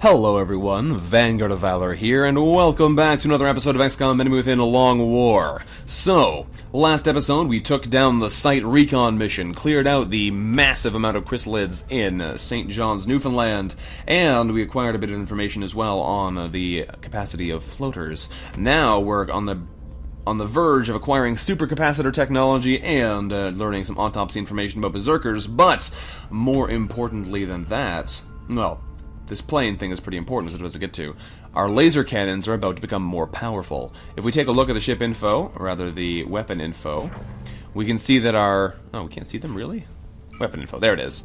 Hello everyone, Vanguard of Valor here, and welcome back to another episode of XCOM Enemy Within a Long War. So, last episode we took down the site recon mission, cleared out the massive amount of chrysalids in St. John's, Newfoundland, and we acquired a bit of information as well on the capacity of floaters. Now we're on the verge of acquiring supercapacitor technology and learning some autopsy information about berserkers, but more importantly than that, well, this plane thing is pretty important as it was to get to. Our laser cannons are about to become more powerful. If we take a look at the ship info, or rather the weapon info, we can see that our... Oh, we can't see them, really? Weapon info, there it is.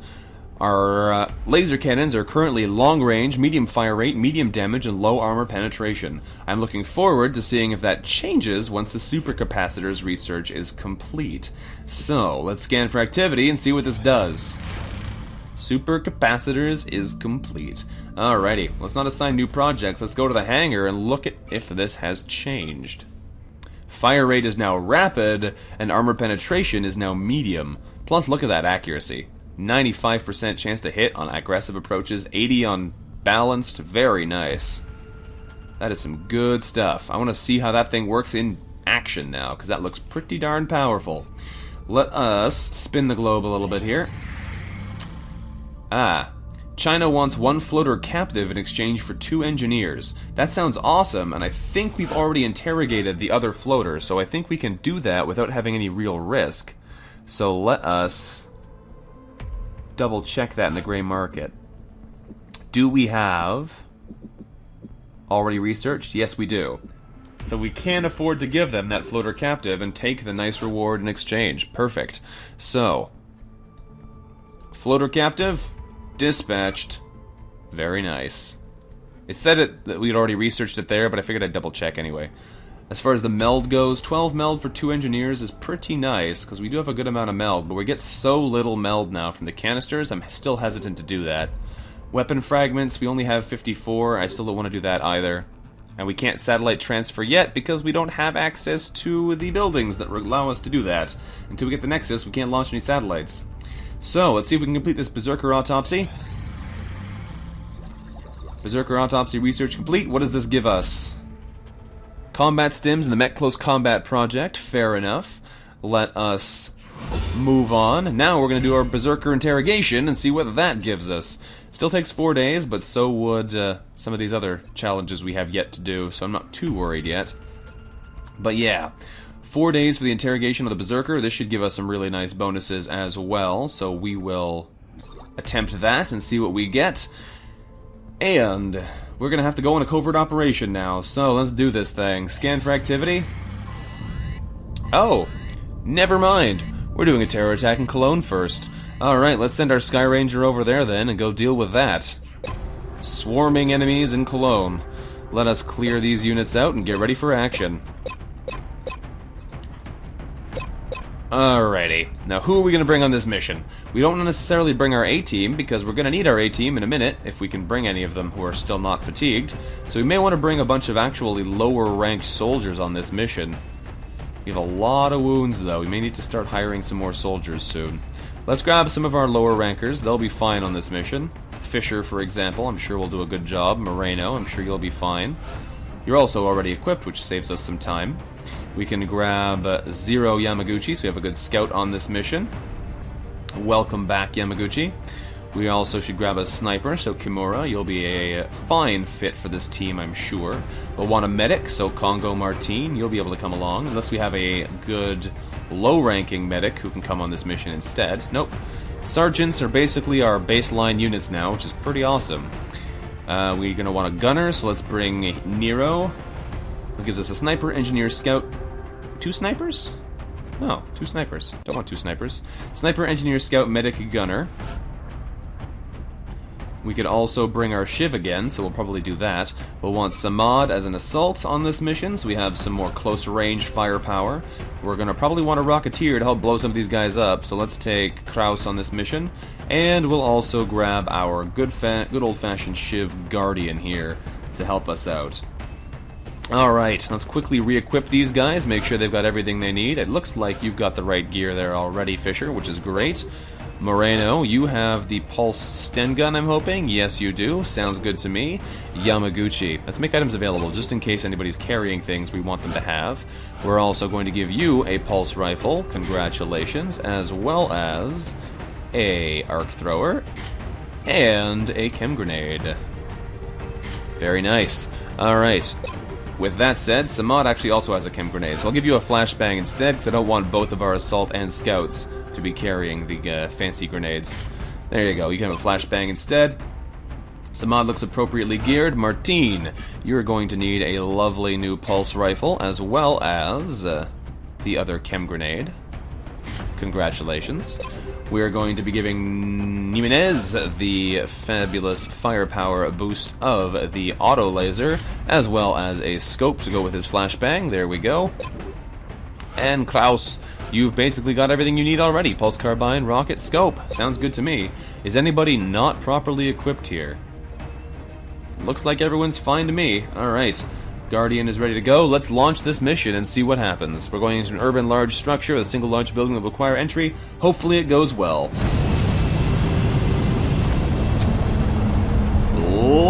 Our laser cannons are currently long range, medium fire rate, medium damage, and low armor penetration. I'm looking forward to seeing if that changes once the supercapacitors research is complete. So, let's scan for activity and see what this does. Supercapacitors is complete. Alrighty, let's not assign new projects. Let's go to the hangar and look at if this has changed. Fire rate is now rapid, and armor penetration is now medium. Plus, look at that accuracy. 95% chance to hit on aggressive approaches, 80 on balanced. Very nice. That is some good stuff. I want to see how that thing works in action now, because that looks pretty darn powerful. Let us spin the globe a little bit here. China wants one floater captive in exchange for 2 engineers. That sounds awesome, and I think we've already interrogated the other floater, so I think we can do that without having any real risk. So let us double check that in the gray market. Do we have already researched? Yes, we do. So we can afford to give them that floater captive and take the nice reward in exchange. Perfect. So, floater captive dispatched. Very nice. It said that we'd already researched it there, but I figured I'd double check anyway. As far as the meld goes, 12 meld for 2 engineers is pretty nice, because we do have a good amount of meld, but we get so little meld now from the canisters, I'm still hesitant to do that. Weapon fragments, we only have 54, I still don't want to do that either. And we can't satellite transfer yet, because we don't have access to the buildings that allow us to do that. Until we get the Nexus, we can't launch any satellites. So, let's see if we can complete this Berserker autopsy. Berserker autopsy research complete. What does this give us? Combat stims in the Mech Close Combat Project. Fair enough. Let us move on. Now we're going to do our Berserker interrogation and see what that gives us. Still takes 4 days, but so would some of these other challenges we have yet to do, so I'm not too worried yet. But yeah. 4 days for the interrogation of the Berserker. This should give us some really nice bonuses as well, so we will attempt that and see what we get. And we're going to have to go on a covert operation now, so let's do this thing. Scan for activity. Oh, never mind. We're doing a terror attack in Cologne first. Alright, let's send our Sky Ranger over there then and go deal with that. Swarming enemies in Cologne. Let us clear these units out and get ready for action. Alrighty, now who are we going to bring on this mission? We don't necessarily bring our A-team, because we're going to need our A-team in a minute, if we can bring any of them who are still not fatigued. So we may want to bring a bunch of actually lower-ranked soldiers on this mission. We have a lot of wounds, though. We may need to start hiring some more soldiers soon. Let's grab some of our lower rankers. They'll be fine on this mission. Fisher, for example, I'm sure will do a good job. Moreno, I'm sure you'll be fine. You're also already equipped, which saves us some time. We can grab Zero Yamaguchi, so we have a good scout on this mission. Welcome back, Yamaguchi. We also should grab a sniper, so Kimura, you'll be a fine fit for this team, I'm sure. We'll want a medic, so Congo Martin, you'll be able to come along, unless we have a good low-ranking medic who can come on this mission instead. Nope. Sergeants are basically our baseline units now, which is pretty awesome. We're going to want a gunner, so let's bring Nero. It gives us a sniper, engineer, scout. 2 snipers? No, 2 snipers. Don't want 2 snipers. Sniper, engineer, scout, medic, gunner. We could also bring our Shiv again, so we'll probably do that. We'll want Samad as an assault on this mission, so we have some more close-range firepower. We're going to probably want a Rocketeer to help blow some of these guys up, so let's take Kraus on this mission. And we'll also grab our good old-fashioned Shiv Guardian here to help us out. Alright, let's quickly re-equip these guys, make sure they've got everything they need. It looks like you've got the right gear there already, Fisher, which is great. Moreno, you have the pulse Sten gun, I'm hoping. Yes, you do. Sounds good to me. Yamaguchi. Let's make items available just in case anybody's carrying things we want them to have. We're also going to give you a pulse rifle. Congratulations. As well as a arc thrower and a chem grenade. Very nice. Alright. With that said, Samad actually also has a chem grenade, so I'll give you a flashbang instead, because I don't want both of our assault and scouts to be carrying the fancy grenades. There you go, you can have a flashbang instead. Samad looks appropriately geared. Martine, you're going to need a lovely new pulse rifle, as well as the other chem grenade. Congratulations. We are going to be giving Jimenez the fabulous firepower boost of the auto laser, as well as a scope to go with his flashbang. There we go. And Kraus, you've basically got everything you need already. Pulse carbine, rocket, scope. Sounds good to me. Is anybody not properly equipped here? Looks like everyone's fine to me. Alright. Guardian is ready to go. Let's launch this mission and see what happens. We're going into an urban large structure with a single large building that will require entry. Hopefully it goes well.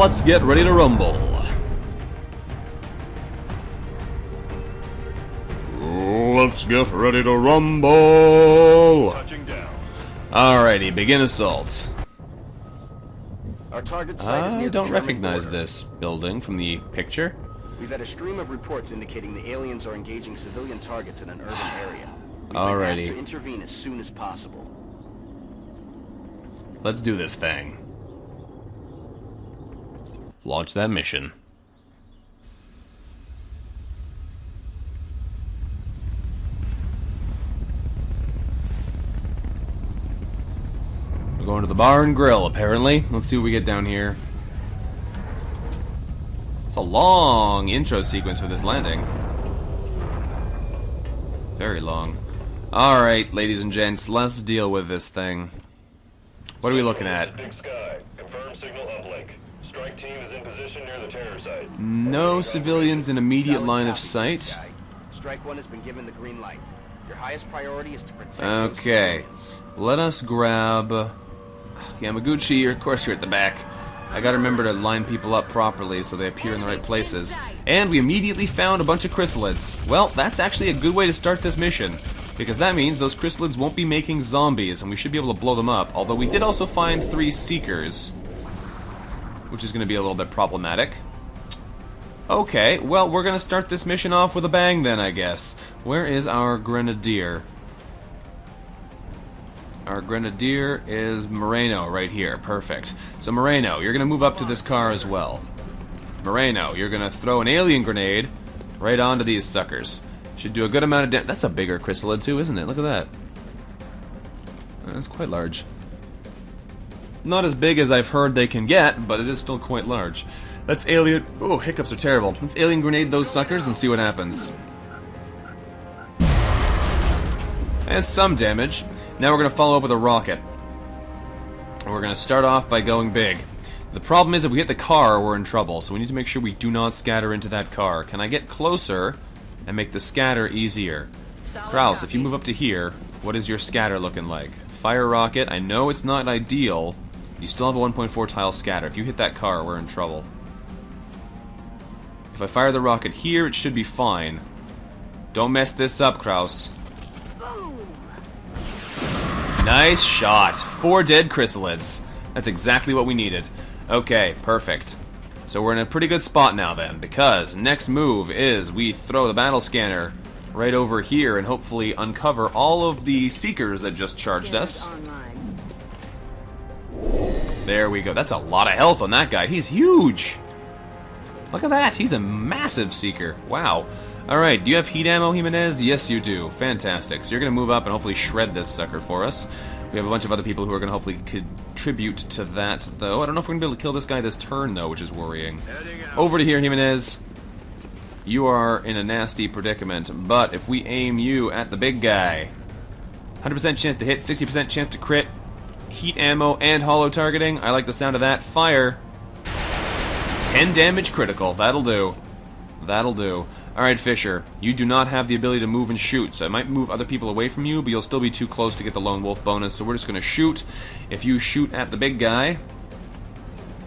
Let's get ready to rumble. Let's get ready to rumble. Alrighty, begin assault. Our target site is near I don't the German recognize border. this building from the picture. We've had a stream of reports indicating the aliens are engaging civilian targets in an urban area. We've been asked Alrighty. to intervene as soon as possible. Let's do this thing. Launch that mission. We're going to the bar and grill, apparently. Let's see what we get down here. It's a long intro sequence for this landing. Very long. Alright, ladies and gents, let's deal with this thing. What are we looking at? Big Sky. Confirm signal uplink. Strike team is in position near the terror site. No civilians in immediate Solid line of copy, sight. Sky. Strike 1 has been given the green light. Your highest priority is to protect those Okay. civilians. Let us grab Yamaguchi. Of course, you're at the back. I gotta remember to line people up properly so they appear in the right places. And we immediately found a bunch of chrysalids. Well, that's actually a good way to start this mission, because that means those chrysalids won't be making zombies, and we should be able to blow them up. Although we did also find 3 seekers, which is going to be a little bit problematic. Okay, well, we're going to start this mission off with a bang then, I guess. Where is our grenadier? Our grenadier is Moreno right here. Perfect. So Moreno, you're going to move up to this car as well. Moreno, you're going to throw an alien grenade right onto these suckers. Should do a good amount of damage. That's a bigger chrysalid too, isn't it? Look at that. That's quite large. Not as big as I've heard they can get, but it is still quite large. Let's alien... Oh, hiccups are terrible. Let's alien grenade those suckers and see what happens. And some damage. Now we're going to follow up with a rocket. We're going to start off by going big. The problem is if we hit the car, we're in trouble, so we need to make sure we do not scatter into that car. Can I get closer and make the scatter easier? Kraus, if you move up to here, what is your scatter looking like? Fire rocket, I know it's not ideal. You still have a 1.4 tile scatter. If you hit that car, we're in trouble. If I fire the rocket here, it should be fine. Don't mess this up, Kraus. Nice shot. 4 dead chrysalids. That's exactly what we needed. Okay, perfect. So we're in a pretty good spot now then, because next move is we throw the battle scanner right over here and hopefully uncover all of the seekers that just charged us. There we go. That's a lot of health on that guy. He's huge. Look at that. He's a massive seeker. Wow. Alright, do you have heat ammo, Jimenez? Yes, you do. Fantastic. So you're going to move up and hopefully shred this sucker for us. We have a bunch of other people who are going to hopefully contribute to that, though. I don't know if we're going to be able to kill this guy this turn, though, which is worrying. Over to here, Jimenez. You are in a nasty predicament, but if we aim you at the big guy, 100% chance to hit, 60% chance to crit, heat ammo, and hollow targeting. I like the sound of that. Fire. 10 damage critical. That'll do. That'll do. Alright, Fisher, you do not have the ability to move and shoot, so it might move other people away from you, but you'll still be too close to get the lone wolf bonus, so we're just going to shoot. If you shoot at the big guy,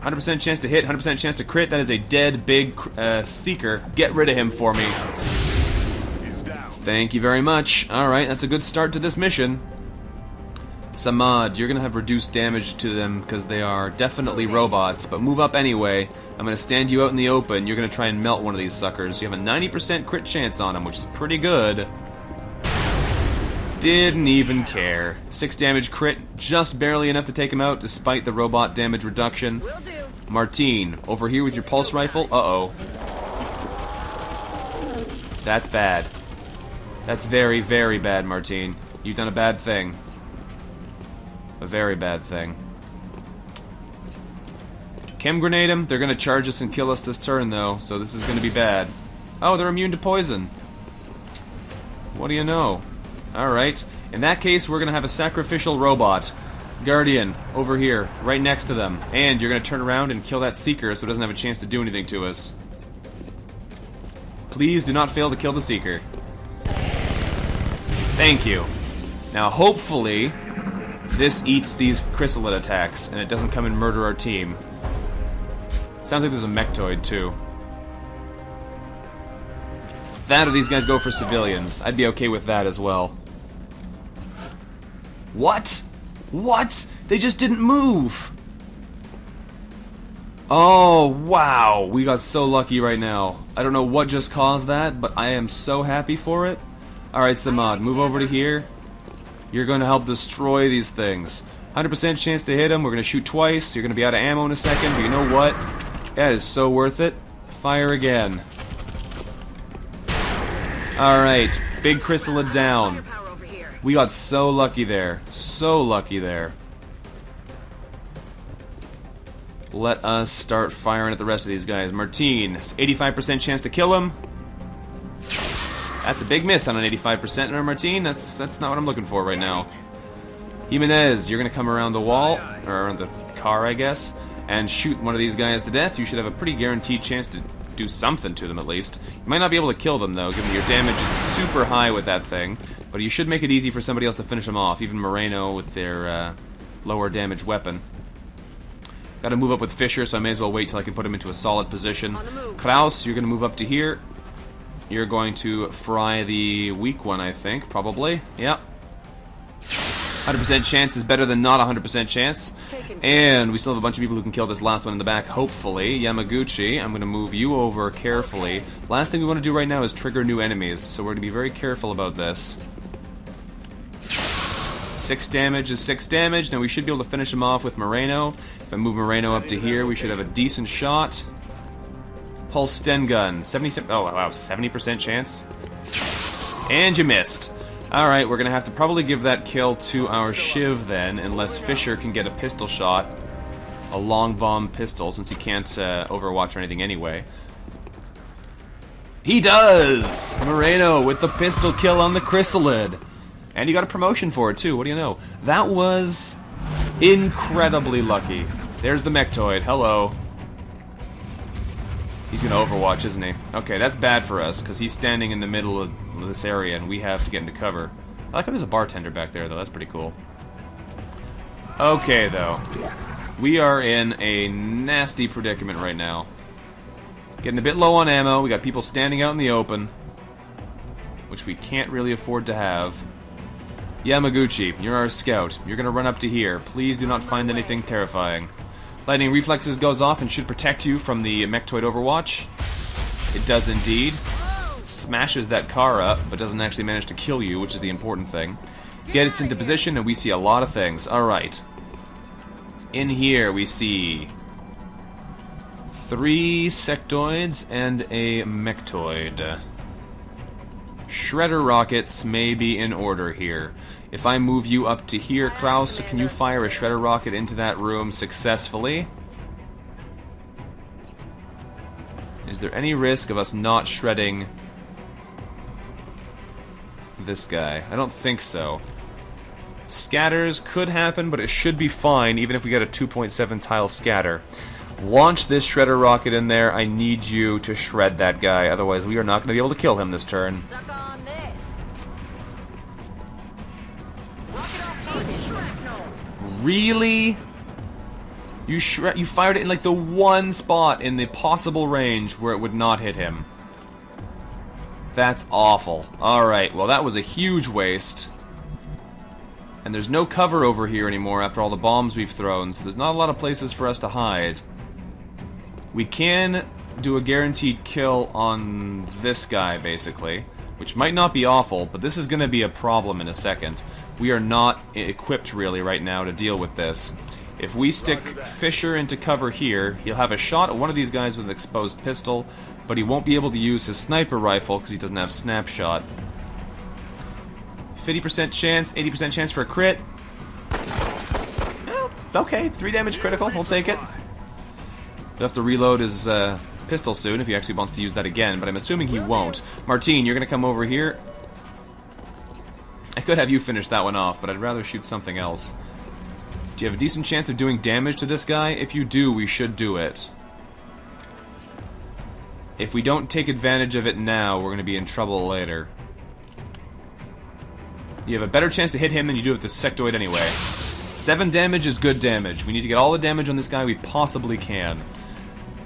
100% chance to hit, 100% chance to crit. That is a dead big Seeker. Get rid of him for me. Thank you very much. Alright, that's a good start to this mission. Samad, you're going to have reduced damage to them because they are definitely robots, but move up anyway. I'm going to stand you out in the open. You're going to try and melt one of these suckers. You have a 90% crit chance on him, which is pretty good. Didn't even care. 6 damage crit, just barely enough to take him out despite the robot damage reduction. Martine, over here with your pulse rifle. Uh-oh. That's bad. That's very, very bad, Martine. You've done a bad thing. A very bad thing. Chem grenade him. They're going to charge us and kill us this turn, though, so this is going to be bad. Oh, they're immune to poison. What do you know? Alright. In that case, we're going to have a sacrificial robot. Guardian, over here, right next to them. And you're going to turn around and kill that Seeker so it doesn't have a chance to do anything to us. Please do not fail to kill the Seeker. Thank you. Now, hopefully, this eats these chrysalid attacks, and it doesn't come and murder our team. Sounds like there's a Mechtoid, too. That or these guys go for civilians. I'd be okay with that as well. What? What? They just didn't move! Oh, wow. We got so lucky right now. I don't know what just caused that, but I am so happy for it. Alright, Samad, move over to here. You're going to help destroy these things. 100% chance to hit them. We're going to shoot twice. You're going to be out of ammo in a second, but you know what? That is so worth it. Fire again. Alright, big chrysalid down. We got so lucky there. So lucky there. Let us start firing at the rest of these guys. Martine, 85% chance to kill him. That's a big miss on an 85% on Martine. That's not what I'm looking for right now. Jimenez, you're going to come around the wall, or around the car, I guess, and shoot one of these guys to death. You should have a pretty guaranteed chance to do something to them, at least. You might not be able to kill them, though, given your damage is super high with that thing. But you should make it easy for somebody else to finish them off, even Moreno with their lower damage weapon. Got to move up with Fisher, so I may as well wait till I can put him into a solid position. Kraus, you're going to move up to here. You're going to fry the weak one, I think, probably. Yep. 100% chance is better than not 100% chance. And we still have a bunch of people who can kill this last one in the back, hopefully. Yamaguchi, I'm going to move you over carefully. Last thing we want to do right now is trigger new enemies, so we're going to be very careful about this. 6 damage is 6 damage. Now we should be able to finish him off with Moreno. If I move Moreno up to here, we should have a decent shot. Pulse Sten Gun, 70%, oh wow, 70% chance. And you missed. Alright, we're gonna have to probably give that kill to our Shiv then, unless Fisher can get a pistol shot. A long bomb pistol, since he can't overwatch or anything anyway. He does! Moreno with the pistol kill on the chrysalid. And you got a promotion for it too, what do you know? That was incredibly lucky. There's the Mechtoid, hello. He's gonna overwatch, isn't he? Okay, that's bad for us, because he's standing in the middle of this area, and we have to get into cover. I like how there's a bartender back there, though. That's pretty cool. Okay, though. We are in a nasty predicament right now. Getting a bit low on ammo. We got people standing out in the open, which we can't really afford to have. Yamaguchi, you're our scout. You're gonna run up to here. Please do not find anything terrifying. Lightning Reflexes goes off and should protect you from the Mechtoid overwatch. It does indeed. Smashes that car up, but doesn't actually manage to kill you, which is the important thing. Get it into position, and we see a lot of things. Alright. In here, we see 3 sectoids and a Mechtoid. Shredder rockets may be in order here. If I move you up to here, Kraus, can you fire a shredder rocket into that room successfully? Is there any risk of us not shredding this guy? I don't think so. Scatters could happen, but it should be fine, even if we get a 2.7 tile scatter. Launch this shredder rocket in there. I need you to shred that guy. Otherwise, we are not going to be able to kill him this turn. Suck on this. Rocket off target shrapnel. Really? You fired it in like the one spot in the possible range where it would not hit him. That's awful. Alright, well that was a huge waste. And there's no cover over here anymore after all the bombs we've thrown, so there's not a lot of places for us to hide. We can do a guaranteed kill on this guy, basically, which might not be awful, but this is going to be a problem in a second. We are not equipped, really, right now to deal with this. If we stick Fisher into cover here, he'll have a shot at one of these guys with an exposed pistol, but he won't be able to use his sniper rifle because he doesn't have snapshot. 50% chance, 80% chance for a crit. Okay, 3 damage critical, we'll take it. He'll have to reload his pistol soon if he actually wants to use that again, but I'm assuming he won't. Martine, you're going to come over here. I could have you finish that one off, but I'd rather shoot something else. Do you have a decent chance of doing damage to this guy? If you do, we should do it. If we don't take advantage of it now, we're going to be in trouble later. You have a better chance to hit him than you do with the sectoid anyway. 7 damage is good damage. We need to get all the damage on this guy we possibly can.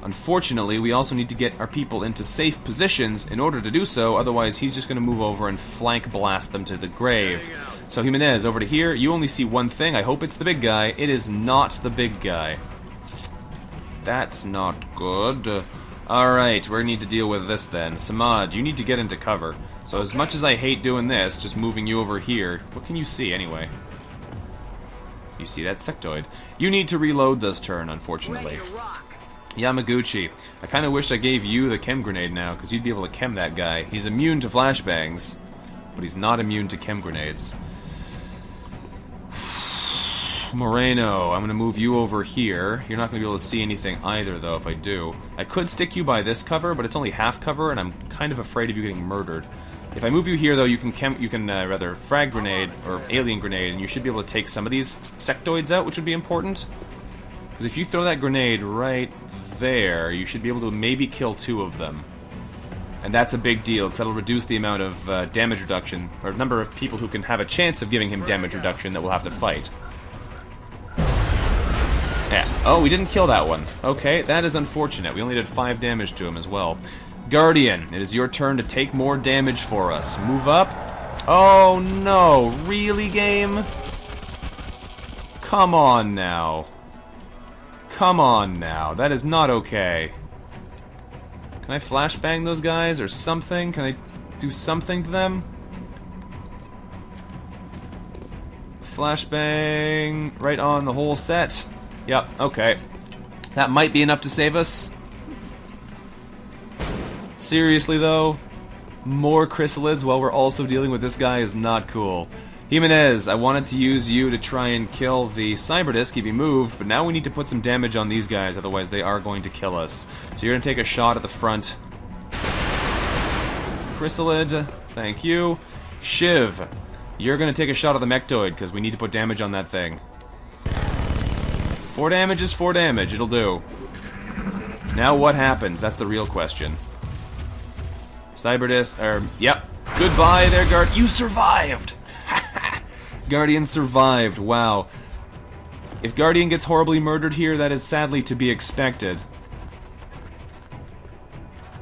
Unfortunately, we also need to get our people into safe positions in order to do so, otherwise he's just going to move over and flank blast them to the grave. So Jimenez, over to here. You only see one thing. I hope it's the big guy. It is not the big guy. That's not good. Alright, we're going to need to deal with this then. Samad, you need to get into cover. So as much as I hate doing this, just moving you over here, what can you see anyway? You see that sectoid. You need to reload this turn, unfortunately. Yamaguchi, I kind of wish I gave you the chem grenade now, because you'd be able to chem that guy. He's immune to flashbangs, but he's not immune to chem grenades. Moreno, I'm going to move you over here. You're not going to be able to see anything either, though, if I do. I could stick you by this cover, but it's only half cover, and I'm kind of afraid of you getting murdered. If I move you here, though, you can rather frag grenade, or alien grenade, and you should be able to take some of these sectoids out, which would be important. Because if you throw that grenade right there, you should be able to maybe kill 2 of them. And that's a big deal, because that'll reduce the amount of damage reduction, or number of people who can have a chance of giving him damage reduction that we'll have to fight. Yeah. Oh, we didn't kill that one. Okay, that is unfortunate. We only did 5 damage to him as well. Guardian, it is your turn to take more damage for us. Move up. Oh no, really, game? Come on now. Come on now, that is not okay. Can I flashbang those guys or something? Can I do something to them? Flashbang right on the whole set. Yep, okay. That might be enough to save us. Seriously though, more chrysalids while we're also dealing with this guy is not cool. Jimenez, I wanted to use you to try and kill the Cyberdisc if he moved, but now we need to put some damage on these guys, otherwise they are going to kill us. So you're going to take a shot at the front. Chrysalid, thank you. Shiv, you're going to take a shot at the Mechtoid, because we need to put damage on that thing. 4 damage is 4 damage, it'll do. Now what happens? That's the real question. Cyberdisc, yep. Goodbye there, Guard. You survived! Guardian survived, wow. If Guardian gets horribly murdered here, that is sadly to be expected.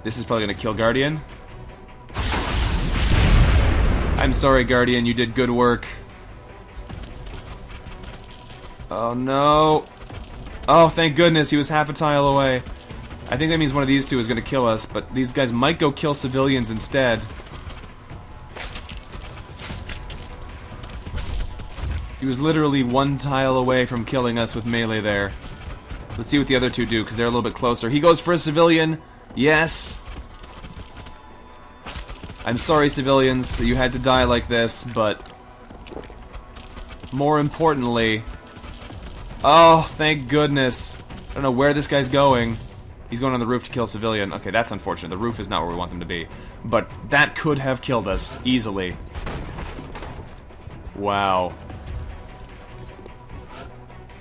This is probably gonna kill Guardian. I'm sorry, Guardian, you did good work. Oh no. Oh, thank goodness, he was half a tile away. I think that means one of these two is gonna kill us, but these guys might go kill civilians instead. He was literally 1 tile away from killing us with melee there. Let's see what the other two do, because they're a little bit closer. He goes for a civilian. Yes. I'm sorry, civilians, that you had to die like this, but more importantly... Oh, thank goodness. I don't know where this guy's going. He's going on the roof to kill a civilian. Okay, that's unfortunate. The roof is not where we want them to be. But that could have killed us, easily. Wow.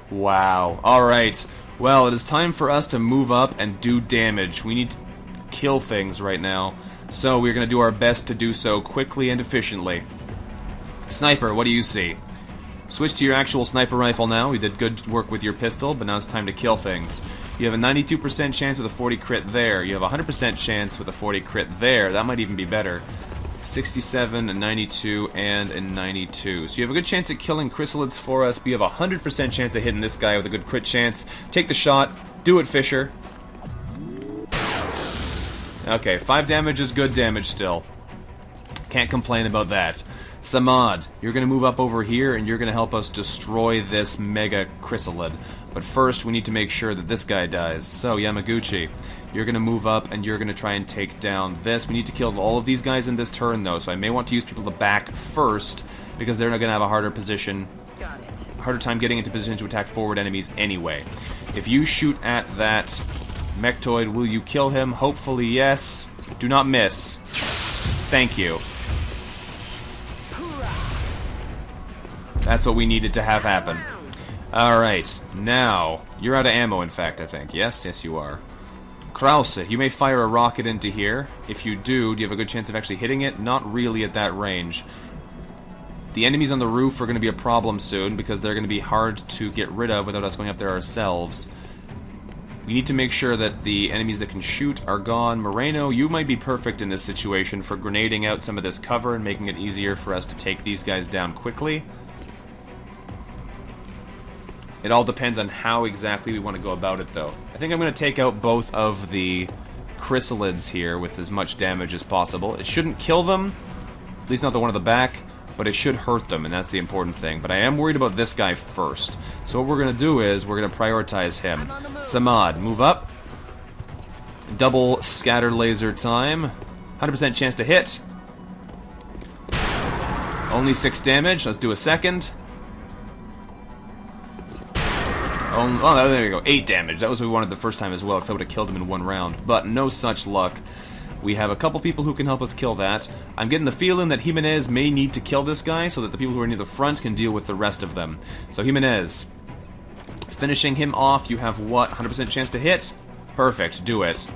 Wow. Alright. Well, it is time for us to move up and do damage. We need to kill things right now. So we're going to do our best to do so quickly and efficiently. Sniper, what do you see? Switch to your actual sniper rifle now. We did good work with your pistol, but now it's time to kill things. You have a 92% chance with a 40 crit there. You have a 100% chance with a 40 crit there. That might even be better. 67, a 92, and a 92. So you have a good chance at killing chrysalids for us, but you have a 100% chance of hitting this guy with a good crit chance. Take the shot. Do it, Fisher. Okay, 5 damage is good damage still. Can't complain about that. Samad, you're going to move up over here, and you're going to help us destroy this mega chrysalid. But first, we need to make sure that this guy dies. So, Yamaguchi, you're going to move up, and you're going to try and take down this. We need to kill all of these guys in this turn, though, so I may want to use people to back first, because they're not going to have a harder time getting into position to attack forward enemies anyway. If you shoot at that Mechtoid, will you kill him? Hopefully, yes. Do not miss. Thank you. That's what we needed to have happen. Alright, now, you're out of ammo, in fact, I think. Yes? Yes, you are. Krause, you may fire a rocket into here. If you do you have a good chance of actually hitting it? Not really at that range. The enemies on the roof are going to be a problem soon, because they're going to be hard to get rid of without us going up there ourselves. We need to make sure that the enemies that can shoot are gone. Moreno, you might be perfect in this situation for grenading out some of this cover and making it easier for us to take these guys down quickly. It all depends on how exactly we want to go about it, though. I think I'm going to take out both of the chrysalids here with as much damage as possible. It shouldn't kill them, at least not the one at the back, but it should hurt them, and that's the important thing. But I am worried about this guy first. So what we're going to do is we're going to prioritize him. Samad, move up. Double scatter laser time. 100% chance to hit. Only 6 damage. Let's do a second. Oh, there you go. 8 damage. That was what we wanted the first time as well, because I would have killed him in 1 round. But no such luck. We have a couple people who can help us kill that. I'm getting the feeling that Jimenez may need to kill this guy so that the people who are near the front can deal with the rest of them. So Jimenez, finishing him off, you have what? 100% chance to hit? Perfect. Do it.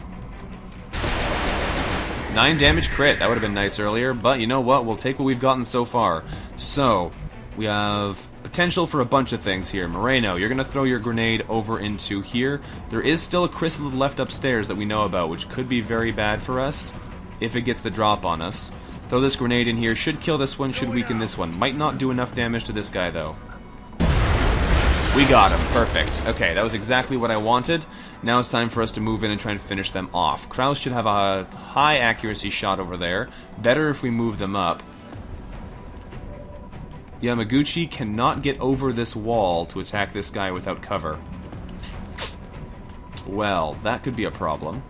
9 damage crit. That would have been nice earlier, but you know what? We'll take what we've gotten so far. So, we have potential for a bunch of things here. Moreno, you're going to throw your grenade over into here. There is still a chrysalid left upstairs that we know about, which could be very bad for us if it gets the drop on us. Throw this grenade in here. Should kill this one, should weaken this one. Might not do enough damage to this guy, though. We got him. Perfect. Okay, that was exactly what I wanted. Now it's time for us to move in and try and finish them off. Kraus should have a high accuracy shot over there. Better if we move them up. Yamaguchi cannot get over this wall to attack this guy without cover. Well, that could be a problem.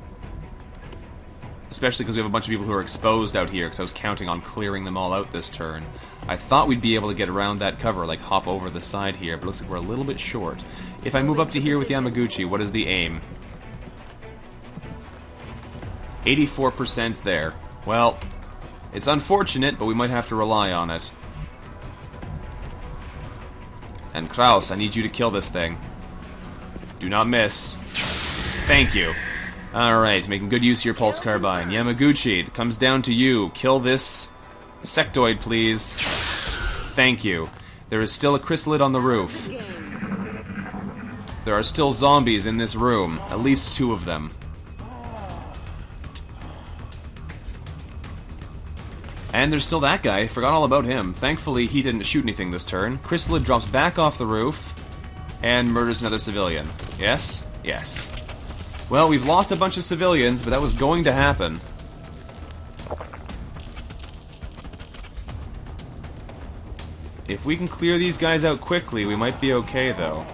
Especially because we have a bunch of people who are exposed out here, because I was counting on clearing them all out this turn. I thought we'd be able to get around that cover, like hop over the side here, but it looks like we're a little bit short. If I move up to here with Yamaguchi, what is the aim? 84% there. Well, it's unfortunate, but we might have to rely on it. And Kraus, I need you to kill this thing. Do not miss. Thank you. Alright, making good use of your pulse carbine. Yamaguchi, it comes down to you. Kill this sectoid, please. Thank you. There is still a chrysalid on the roof. There are still zombies in this room. At least 2 of them. And there's still that guy. Forgot all about him. Thankfully, he didn't shoot anything this turn. Chrysalid drops back off the roof and murders another civilian. Yes? Yes. Well, we've lost a bunch of civilians, but that was going to happen. If we can clear these guys out quickly, we might be okay, though.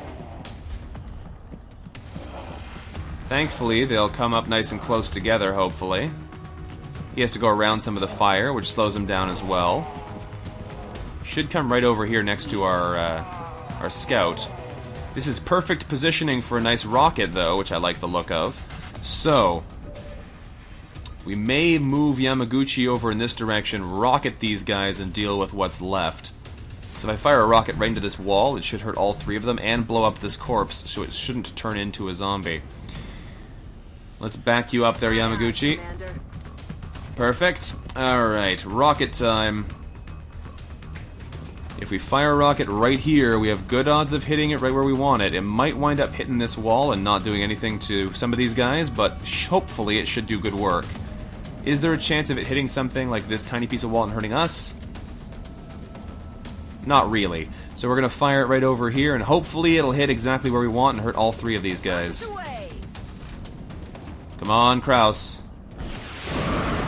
Thankfully, they'll come up nice and close together, hopefully. He has to go around some of the fire, which slows him down as well. Should come right over here next to our scout. This is perfect positioning for a nice rocket, though, which I like the look of. So, we may move Yamaguchi over in this direction, rocket these guys, and deal with what's left. So if I fire a rocket right into this wall, it should hurt all 3 of them and blow up this corpse, so it shouldn't turn into a zombie. Let's back you up there, Yamaguchi. Commander. Perfect. Alright, rocket time. If we fire a rocket right here, we have good odds of hitting it right where we want it. It might wind up hitting this wall and not doing anything to some of these guys, but hopefully it should do good work. Is there a chance of it hitting something like this tiny piece of wall and hurting us? Not really. So we're going to fire it right over here, and hopefully it'll hit exactly where we want and hurt all 3 of these guys. Away. Come on, Kraus.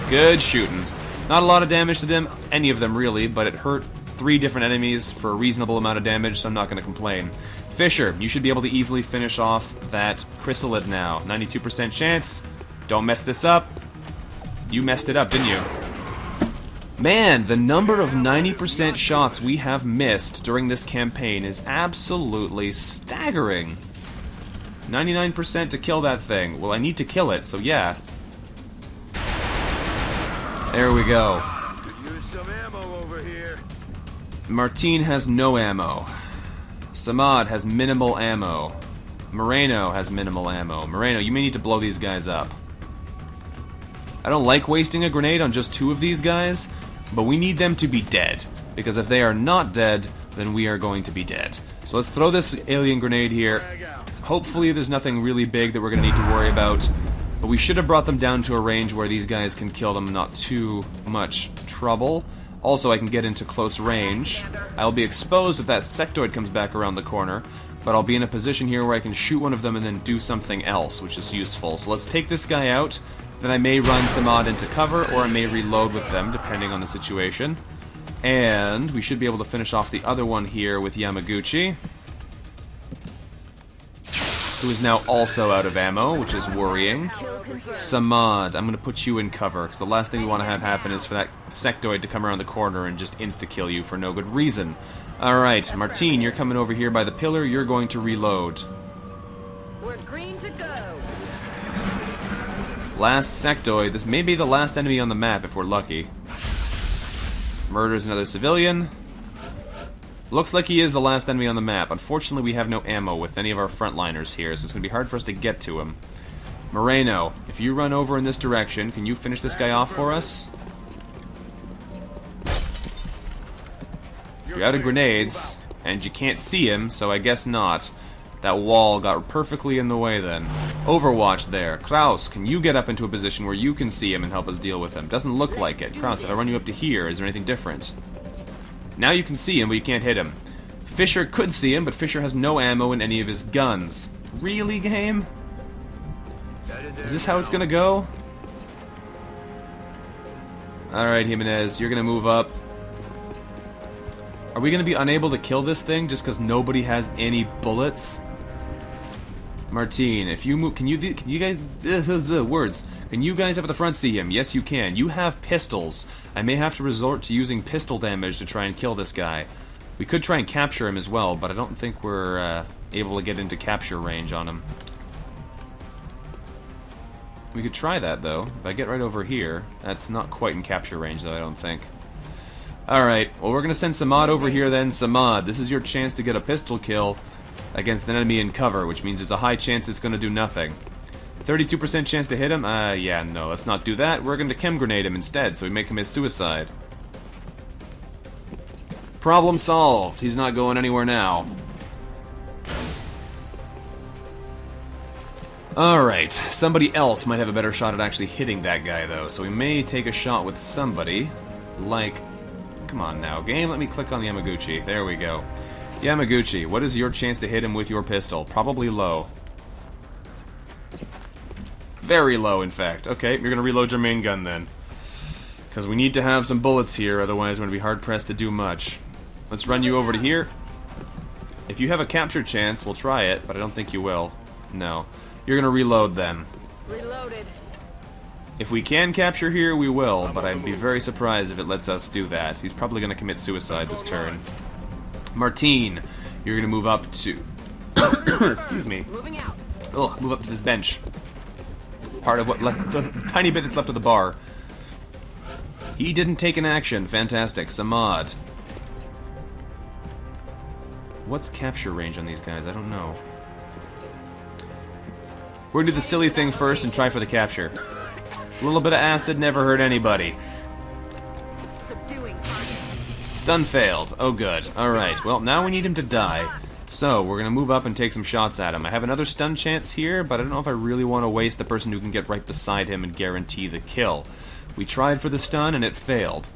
Good shooting. Not a lot of damage to them, any of them really, but it hurt 3 different enemies for a reasonable amount of damage, so I'm not going to complain. Fisher, you should be able to easily finish off that chrysalid now. 92% chance. Don't mess this up. You messed it up, didn't you? Man, the number of 90% shots we have missed during this campaign is absolutely staggering. 99% to kill that thing. Well, I need to kill it, so yeah. There we go. Use some ammo over here. Martine has no ammo. Samad has minimal ammo. Moreno has minimal ammo. Moreno, you may need to blow these guys up. I don't like wasting a grenade on just 2 of these guys, but we need them to be dead. Because if they are not dead, then we are going to be dead. So let's throw this alien grenade here. Hopefully there's nothing really big that we're going to need to worry about. But we should have brought them down to a range where these guys can kill them, not too much trouble. Also, I can get into close range. I'll be exposed if that sectoid comes back around the corner, but I'll be in a position here where I can shoot one of them and then do something else, which is useful. So let's take this guy out, then I may run Samad into cover, or I may reload with them, depending on the situation. And we should be able to finish off the other one here with Yamaguchi, who is now also out of ammo, which is worrying. Samad, I'm going to put you in cover, because the last thing we want to have happen is for that sectoid to come around the corner and just insta-kill you for no good reason. Alright, Martine, you're coming over here by the pillar, you're going to reload. We're green to go. Last sectoid, this may be the last enemy on the map if we're lucky. Murders another civilian. Looks like he is the last enemy on the map. Unfortunately, we have no ammo with any of our frontliners here, so it's going to be hard for us to get to him. Moreno, if you run over in this direction, can you finish this guy off for us? You're out of grenades, and you can't see him, so I guess not. That wall got perfectly in the way then. Overwatch there. Kraus, can you get up into a position where you can see him and help us deal with him? Doesn't look like it. Kraus, if I run you up to here, is there anything different? Now you can see him, but you can't hit him. Fisher could see him, but Fisher has no ammo in any of his guns. Really, game? Is this how it's gonna go? Alright, Jimenez, you're gonna move up. Are we gonna be unable to kill this thing just because nobody has any bullets? Martine, if you move, can you guys, words, can you guys up at the front see him? Yes, you can. You have pistols. I may have to resort to using pistol damage to try and kill this guy. We could try and capture him as well, but I don't think we're able to get into capture range on him. We could try that, though. If I get right over here, that's not quite in capture range, though, I don't think. Alright, well, we're going to send Samad over here, then. Samad, this is your chance to get a pistol kill against an enemy in cover, which means there's a high chance it's going to do nothing. 32% chance to hit him? Yeah, no, let's not do that. We're going to chem grenade him instead, so we may commit suicide. Problem solved. He's not going anywhere now. Alright, somebody else might have a better shot at actually hitting that guy, though, so we may take a shot with somebody, like... Come on now, game, let me click on Yamaguchi. There we go. Yamaguchi, what is your chance to hit him with your pistol? Probably low. Very low, in fact. Okay, you're gonna reload your main gun, then. Because we need to have some bullets here, otherwise we're gonna be hard-pressed to do much. Let's run you over to here. If you have a capture chance, we'll try it, but I don't think you will. No. You're gonna reload, then. Reloaded. If we can capture here, we will, but I'd be very surprised if it lets us do that. He's probably gonna commit suicide this turn. Martine, you're gonna move up to... Excuse me. Moving out. Oh, move up to this bench. Part of what left, the tiny bit that's left of the bar. He didn't take an action. Fantastic. Samad. What's capture range on these guys? I don't know. We're gonna do the silly thing first and try for the capture. A little bit of acid never hurt anybody. Subduing target. Stun failed. Oh good. Alright, well now we need him to die. So, we're gonna move up and take some shots at him. I have another stun chance here, but I don't know if I really want to waste the person who can get right beside him and guarantee the kill. We tried for the stun and it failed.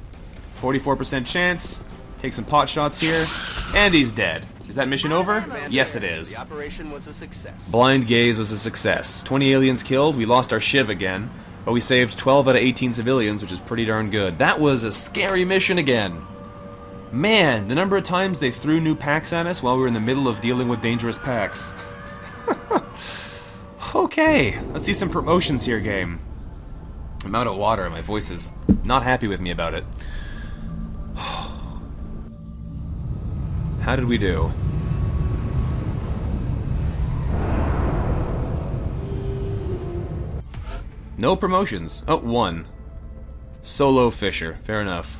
44% chance. Take some pot shots here. And he's dead. Is that mission over? Yes, it is. The operation was a success. Blind Gaze was a success. 20 aliens killed, we lost our Shiv again, but we saved 12 out of 18 civilians, which is pretty darn good. That was a scary mission again. Man, the number of times they threw new packs at us while we were in the middle of dealing with dangerous packs. Okay, let's see some promotions here, game. I'm out of water, my voice is not happy with me about it. How did we do? No promotions. Oh, one. Solo Fisher. Fair enough.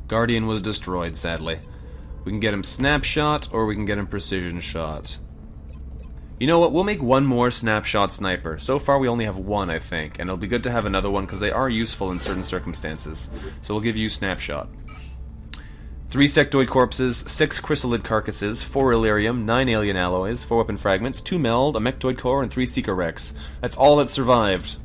Guardian was destroyed, sadly. We can get him snapshot, or we can get him precision shot. You know what? We'll make one more snapshot sniper. So far we only have one, I think, and it'll be good to have another one because they are useful in certain circumstances. So we'll give you snapshot. 3 sectoid corpses, 6 chrysalid carcasses, 4 Illyrium, 9 alien alloys, 4 weapon fragments, 2 meld, a Mechtoid core, and 3 Seeker Rex. That's all that survived.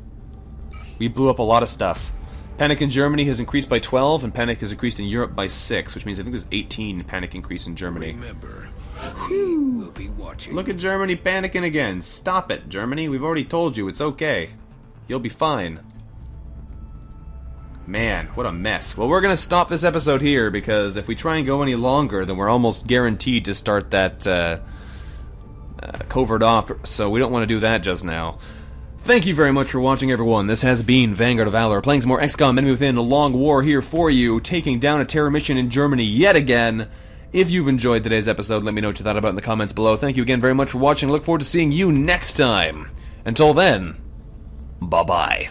We blew up a lot of stuff. Panic in Germany has increased by 12, and panic has increased in Europe by 6, which means I think there's 18 panic increase in Germany. Remember, we will be watching. Look at Germany panicking again. Stop it, Germany. We've already told you it's okay. You'll be fine. Man, what a mess. Well, we're going to stop this episode here, because if we try and go any longer, then we're almost guaranteed to start that covert op, so we don't want to do that just now. Thank you very much for watching, everyone. This has been Vanguard of Valor, playing some more XCOM Enemy Within, a long war here for you, taking down a terror mission in Germany yet again. If you've enjoyed today's episode, let me know what you thought about it in the comments below. Thank you again very much for watching. I look forward to seeing you next time. Until then, bye-bye.